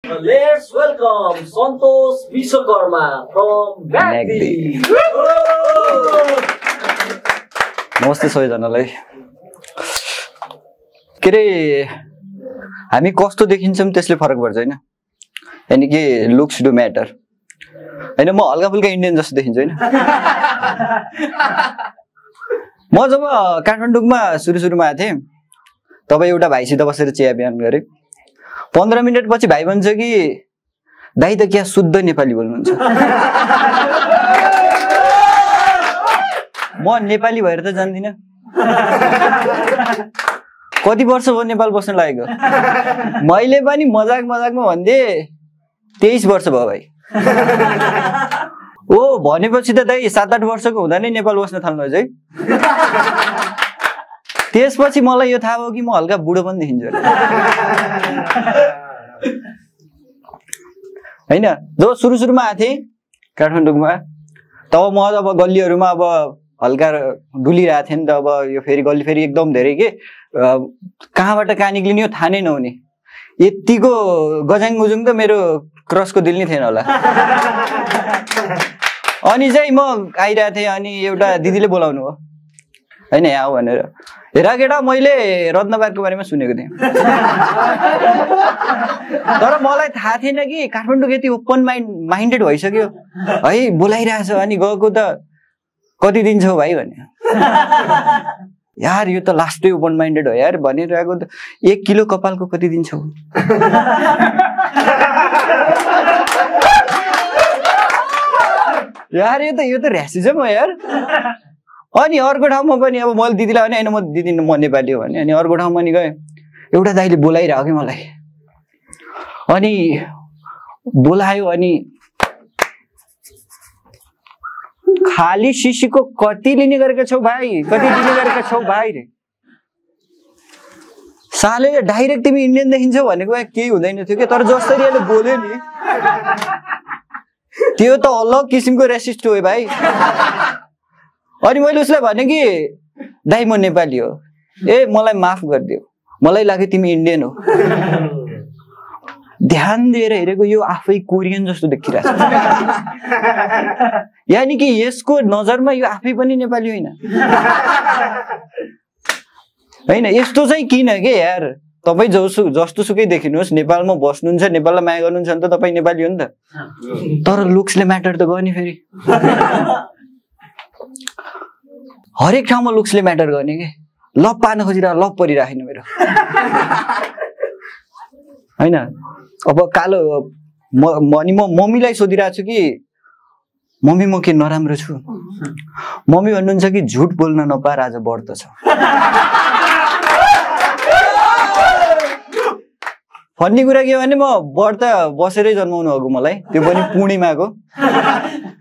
Let's welcome Santosh Vishwakarma from MACD. नमस्ते सबैजनालाई। के रे हामी कस्तो देखिन्छौँ त्यसले फरक पर्छ हैन, यानी कि लुक्स डु म्याटर हैन। म हल्का फुल्का इन्डियन जस्तो देखिन्छु हैन। म जब काठमाडौँमा सुरुमा आएको थिएँ तब एउटा भाइसित बसेर चिया बिहान गरेँ। 15 मिनट पछि भाइ भन्छ कि दाइ त क्या शुद्ध नेपाली बोल्नुहुन्छ। म नेपाली भएर त जान्दिनँ। कति वर्ष भयो नेपाल बस्न लागेको? मैले पनि मजाकमा भन्दै 23 वर्ष भयो भाइ। ओ भनेपछि त दाइ 7-8 वर्षको हुँदा नै नेपाल बस्न थाल्नु है। त्यसपछि मलाई यो थाहा भयो कि म हल्का बुढो पनि देखिन्छु हैन। जब सुरुमा आएको थिएँ काठमाडौँमा तब म अब गल्लीहरूमा अब हल्का डुलिरहेको थिएँ नि त। अब यो फेरि गल्ली फेरि एकदम धेरै के कहाँबाट कहाँ निक्लिने यो थाहा नै नहुने, यतिको गजाङ गुजुङ त मेरो क्रसको दिल नै थिएन होला। अनि चाहिँ म आइरहेको थिएँ, अनि एउटा दिदीले बोलाउनु हो हैन यहाँ आऊ भनेर। हेरा केटा मैले रत्नबारको बारेमा सुनेको थिएँ, तर मलाई थाहा थिएन कि काठमाडौँ यति ओपन माइन्डेड भइसक्यो है, बोलाइरहेछ। अनि गएको त कति दिन्छौ भाइ भने, यार यो त लास्टै ओपन माइन्डेड हो यार भनिरहेको त 1 किलो कपालको कति दिन्छौ? यार यो त र्यासिजम हो यार। अनि अर्को ठाउँमा पनि अब मैले दिदीलाई भने हैन म दिदी म नेपाली हो भने, अनि अर्को ठाउँमा नि गएँ, एउटा दाइले बोलाइरहेको कि मलाई। अनि बोलायो अनि खाली शिशीको कति लिने गरेको छौ भाइ, कति दिने गरेको छौ भाइ रे। साले डाइरेक्ट तिमी इन्डियन देखिन्छौ भनेको केही हुँदैन थियो के, तर जसरी अहिले बोल्यो नि त्यो त अलग किसिमको रेसिस्ट हो भाइ। अनि मैले उसलाई भने कि दाइ म नेपाली हो, ए मलाई माफ गरिदियो, मलाई लाग्यो तिमी इन्डियन हो। ध्यान दिएर हेरेको यो आफै कोरियन जस्तो देखिरहेछ, यानी कि यसको नजरमा यो आफै पनि नेपाली होइन। हैन यस्तो चाहिँ किन के यार, तपाईँ जस्तो सुकै देखिनुहोस्, नेपालमा बस्नुहुन्छ, नेपाललाई माया गर्नुहुन्छ भने त तपाईँ नेपाली हो नि त। तर लुक्सले म्याटर त गर्ने फेरि हरेक ठाउँमा लुक्सले म्याटर गर्ने के। लभ पार्न खोजिरहेको लभ परिराखेन मेरो हैन। अब कालो अनि म मम्मीलाई सोधिरहेको छु कि मम्मी म के नराम्रो छु? मम्मी भन्नुहुन्छ कि झुट बोल्न नपाएर आज व्रत छ। भन्ने कुरा के भने म व्रत बसेरै जन्माउनु भएको मलाई, त्यो पनि पूर्णिमाको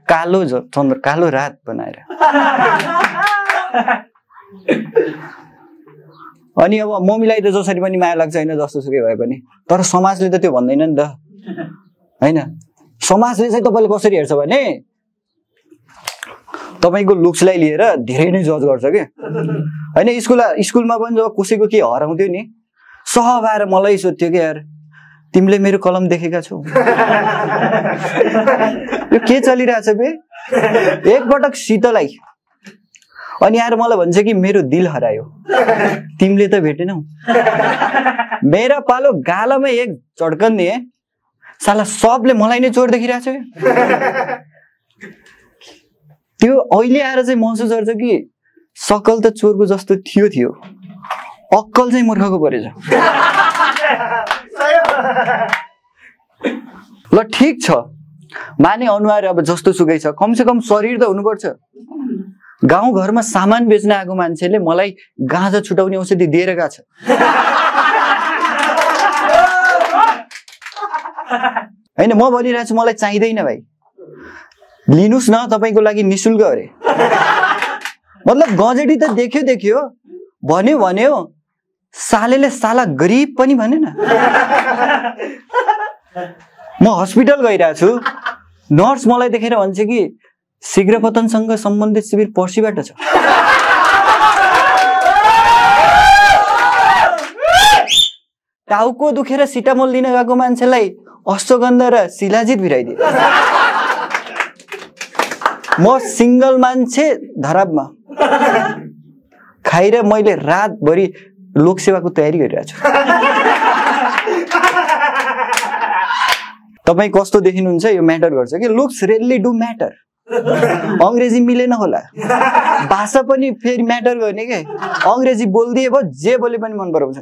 कालो चन्द्र कालो रात बनाएर। अनि अब मम्मीलाई त जसरी पनि माया लाग्छ होइन, जस्तो सुकै भए पनि, तर समाजले त त्यो भन्दैन नि त हैन। समाजले चाहिँ तपाईँले कसरी हेर्छ भने तपाईँको लुक्सलाई लिएर धेरै नै जज गर्छ के हैन। स्कुलमा पनि जब कसैको के हराउँथ्यो नि, सहब आएर मलाई सोध्थ्यो कि यार तिमीले मेरो कलम देखेका छौ? यो के चलिरहेछ बे? एकपटक शीतलाई अनि आएर मलाई भन्छ कि मेरो दिल हरायो, तिमीले त भेटेनौ। मेरा पालो गालामा एक झड्कन दिए, साला सबले मलाई नै चोर देखिरहेछ। त्यो अहिले आएर चाहिँ महसुस गर्छ कि सकल त चोरको जस्तो थियो, अक्कल चाहिँ मूर्खको परेछ। ल ठिक छ माने अनुहार अब जस्तो सुकै छ, कमसे कम शरीर त हुनुपर्छ। गाउँ घरमा सामान बेच्न आएको मान्छेले मलाई गाँजा छुटाउने औषधि दिएर गएको छ हैन। म भनिरहेको छु मलाई चाहिँदैन भाइ, लिनुस् न, तपाईँको लागि निशुल्क अरे। मतलब गजेडी त देख्यो भन्यो, सालेले साला गरिब पनि भनेन। म हस्पिटल गइरहेको छु, नर्स मलाई देखेर भन्छ कि शीघ्र पतनसँग सम्बन्धित शिविर पर्सिबाट छ। टाउको दुखेर सिटामोल दिन गएको मान्छेलाई अश्वगन्धा र शिलाजित भिराइदिए। म सिंगल मान्छे धरापमा खाएर मैले रातभरि लोकसेवाको तयारी गरिरहेको छु। तपाईँ कस्तो देखिनुहुन्छ यो म्याटर गर्छ कि लुक्स रियली डु म्याटर। अंग्रेजी मिलेन होला, भाषा पनि फेरि म्याटर गर्ने के। अंग्रेजी बोलिदिए भयो जे बोले पनि मन पराउँछ।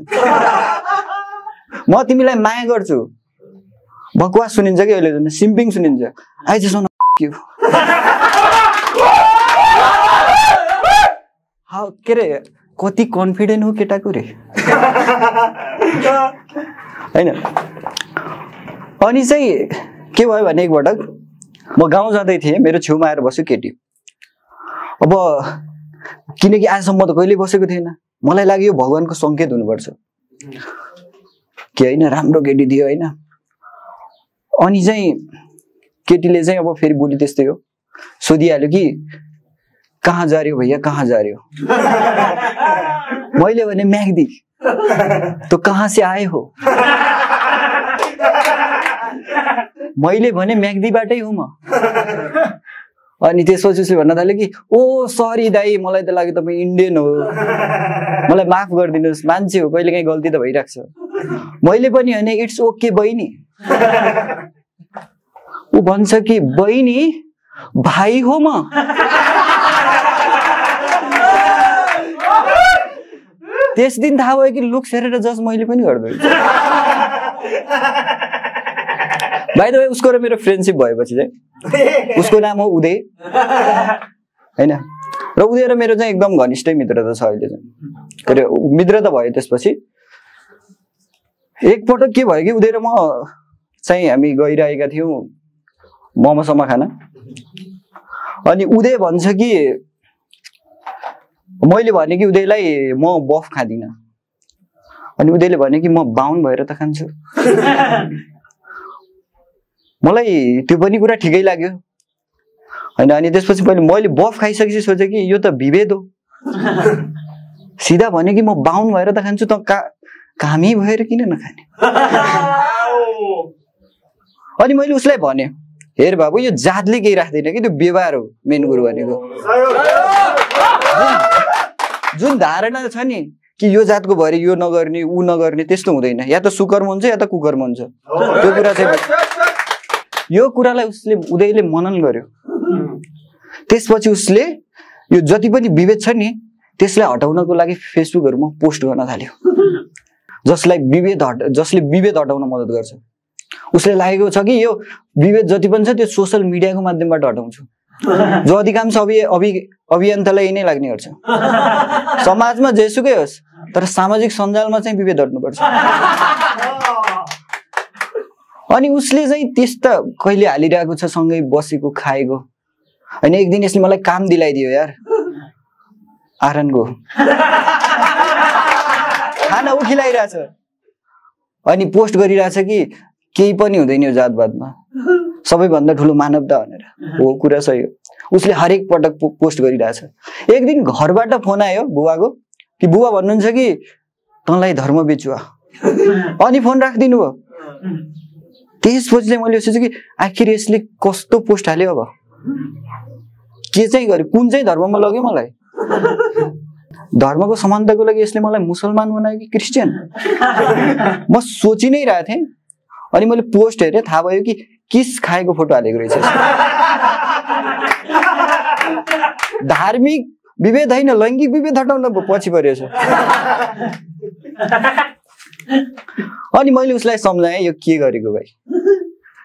म तिमीलाई माया गर्छु बकवास सुनिन्छ कि अहिले सिम्पिङ सुनिन्छ। I just want you how के रे कति कन्फिडेन्ट हो केटाको रे हैन। अनि चाहिँ के भयो भने एकपटक म गाउँ जाँदै थिएँ, मेरो छेउमा आएर बस्यो केटी। अब किनकि आजसम्म त कहिले बसेको थिएन, मलाई लाग्यो भगवानको संकेत हुनुपर्छ के होइन, राम्रो केटी थियो होइन। अनि चाहिँ केटीले चाहिँ अब फेरि बोली त्यस्तै हो, सोधिहाल्यो कि कहाँ जा रहे हो भैया, कहाँ जा रहे हो? मैले भने म्याग्दी। तो कहाँ से आए हो? मैले भने म्याग्दीबाटै हुँ म। अनि त्यसपछि उसले भन्न थाल्यो कि ओ सरी दाई, मलाई त लाग्यो तपाईँ इन्डियन हो, मलाई माफ गरिदिनुहोस्, मान्छे हो कहिले काहीँ गल्ती त भइरहेको छ। मैले पनि होइन इट्स ओके बहिनी। ऊ भन्छ कि बहिनी भाइ हो म। त्यस दिन थाहा भयो कि लुक्स हेरेर जज मैले पनि गर्दै। बाइ द वे उसको र मेरो फ्रेन्डसिप भएपछि चाहिँ, उसको नाम हो उदय हैन, र उदय र मेरो चाहिँ एकदम घनिष्ठै मित्रता छ अहिले चाहिँ। के अरे मित्रता भयो। त्यसपछि एकपटक के भयो कि उदय र म चाहिँ हामी गइरहेका थियौँ मोमोसम्म खान। अनि उदय भन्छ कि मैले भने कि उदयलाई म बफ खाँदिनँ। अनि उदयले भने कि म बाहुन भएर त खान्छु। मलाई त्यो पनि कुरा ठिकै लाग्यो हैन। अनि त्यसपछि मैले बफ खाइसकेपछि सोचेँ कि यो त विभेद हो। सिधा भने कि म बाहुन भएर त खान्छु, त कामी भएर किन नखाने? अनि मैले उसलाई भने हेर बाबु, यो जातले केही राख्दैन कि, त्यो व्यवहार हो मेन कुरो भनेको। जुन धारणा छ नि कि यो जातको भएर यो नगर्ने ऊ नगर्ने, त्यस्तो हुँदैन। या त सुकर्म हुन्छ या त कुकर्म हुन्छ। त्यो कुरा चाहिँ, यो कुरालाई उसले उदयले मनन गर्यो। त्यसपछि उसले यो जति पनि विभेद छ नि त्यसलाई हटाउनको लागि फेसबुकहरुमा पोस्ट गर्न थाल्यो, जसले विभेद हटाउन मद्दत गर्छ। उसले लागेको छ कि यो विभेद जति पनि छ त्यो सोशल मिडियाको माध्यमबाट हटाउँछु। जो अधिकांश अभियन्तालाई नै लाग्ने गर्छ। समाजमा जेसुकै होस् तर सामाजिक सञ्जालमा चाहिँ विभेद हट्नुपर्छ। अनि उसले चाहिँ त्यस्ता कहिले हालिरहेको छ, सँगै बसेको खाएको हैन। एक दिन यसले मलाई काम दिलाइदियो यार, आरनको खाना उखिलाइरहेछ अनि पोस्ट गरिरहेछ कि केही पनि हुँदैन यो जातपातमा, सबैभन्दा ठुलो मानवता भनेर। हो कुरा सही हो, उसले हरेक पटक पोस्ट गरिरहेछ। एक दिन घरबाट फोन आयो बुवाको कि बुवा भन्नुहुन्छ कि तँलाई धर्म बेचुवा, अनि फोन राखिदिनु भयो। त्यसपछि चाहिँ मैले सोचेँ कि आखिर यसले कस्तो पोस्ट हाल्यो, अब के चाहिँ गर्यो, कुन चाहिँ धर्ममा लग्यो मलाई? धर्मको समानताको लागि यसले मलाई मुसलमान बनायो कि क्रिस्चियन? म सोचि नै रहेको थिएँ। अनि मैले पोस्ट हेरेँ, थाहा भयो कि किस खाएको फोटो हालेको रहेछ। धार्मिक विभेद होइन, लैङ्गिक विभेद हटाउन पछि परेछ। अनि मैले उसलाई सम्झाएँ यो के गरेको भाइ,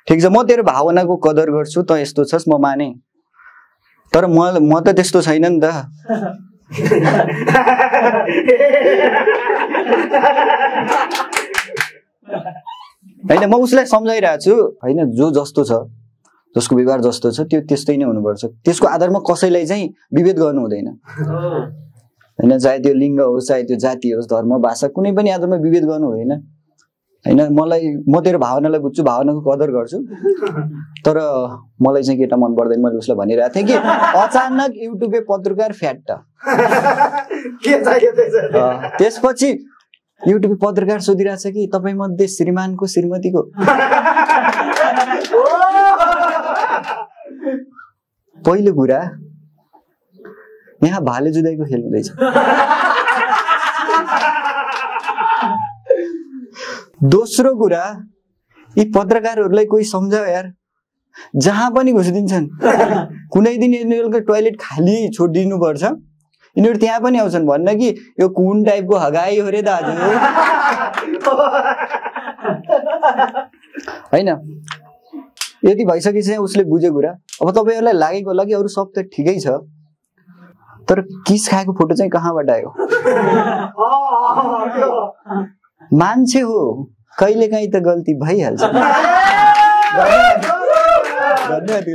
ठिक छ म तेरो भावनाको कदर गर्छु, त यस्तो छस् म माने, तर म त त्यस्तो छैन नि त। हैन, म उसलाई सम्झाइरहेको छु हैन, जो जस्तो छ, जसको व्यवहार जस्तो छ त्यो त्यस्तै नै हुनुपर्छ। त्यसको आधारमा कसैलाई चाहिँ विभेद गर्नु हुँदैन हैन, चाहे त्यो लिङ्ग होस्, चाहे त्यो जाति होस्, धर्म, भाषा, कुनै पनि आधारमा विभेद गर्नु हुँदैन हैन। म तेरो भावनालाई बुझ्छु, भावनाको कदर गर्छु, तर मलाई चाहिँ केटा मन पर्दैन। मैले उसलाई भनिरहेको थिएँ कि अचानक युट्युबे पत्रकार फ्याट। त्यसपछि युट्युब पत्रकार सोधिरहेछ कि तपाईँ मध्ये श्रीमानको श्रीमतीको पहिलो कुरा यहाँ भाले जुदाईको खेल हुँदैछ। दोस्रो कुरा यी पत्रकारहरूलाई कोही सम्झाओ यार, जहाँ पनि घुसिदिन्छन्। कुनै दिन यिनीहरूको टोयलेट खाली छोडिदिनु पर्छ, यिनीहरू त्यहाँ पनि आउँछन् भन्न कि यो कुन टाइपको हगाई हो रे दाजु होइन। यति भइसकेपछि उसले बुझ्यो कुरा। अब तपाईँहरूलाई लागेको होला कि अरू सब त ठिकै छ, तर किस खाएको फोटो चाहिँ कहाँबाट आयो? मान्छे हो, कहिलेकाहीँ त गल्ती भइहाल्छ। धन्यवाद।